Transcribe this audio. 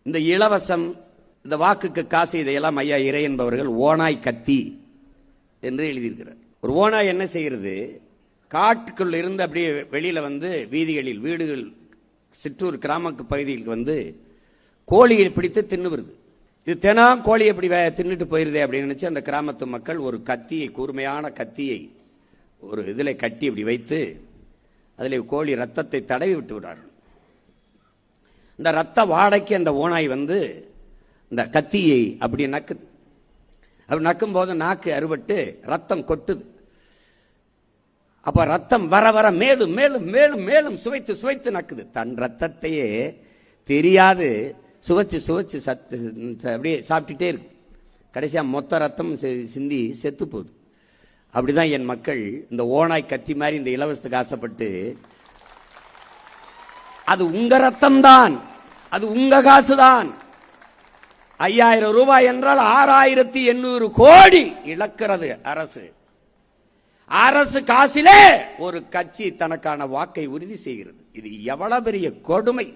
இந்த இலவசம், இந்த வாக்குக்கு காசு, இதையெல்லாம் ஐயா இறை என்பவர்கள் ஓனாய் கத்தி என்று எழுதியிருக்கிறார். ஒரு ஓனாய் என்ன செய்யறது? காட்டுக்குள்ள இருந்து அப்படியே வெளியில வந்து வீதிகளில், வீடுகள், சிற்றூர் கிராம பகுதிகளுக்கு வந்து கோழியை பிடித்து தின்னு வருது. இது தினம் கோழி எப்படி தின்னுட்டு போயிருதே அப்படின்னு நினைச்சு அந்த கிராமத்து மக்கள் ஒரு கத்தியை, கூர்மையான கத்தியை ஒரு இதில் கட்டி இப்படி வைத்து அதில் கோழி ரத்தத்தை தடவி விட்டு விடுறார்கள். இந்த ரத்த வாடைக்கு அந்த ஓனாய் வந்து இந்த கத்தியை அப்படி நக்குது. அப்படி நக்கும் போது நாக்கு அறுபட்டு ரத்தம் கொட்டுது. அப்ப ரத்தம் வர வர மேலும் மேலும் மேலும் மேலும் சுவைத்து சுவைத்து நக்குது. தன் ரத்தத்தையே தெரியாது சுவைச்சு சுவைச்சு அப்படியே சாப்பிட்டுட்டே இருக்கு. கடைசியா மொத்த ரத்தம் சிந்தி செத்து போகுது. அப்படிதான் என் மக்கள் இந்த ஓனாய் கத்தி மாதிரி இந்த இலவசத்துக்கு ஆசைப்பட்டு, அது உங்க ரத்தம் தான், அது உங்க காசுதான். 5000 ரூபாய் என்றால் 6800 கோடி இழக்கிறது அரசு. அரசு காசிலே ஒரு கட்சி தனக்கான வாக்கை உறுதி செய்கிறது. இது எவ்வளவு பெரிய கொடுமை!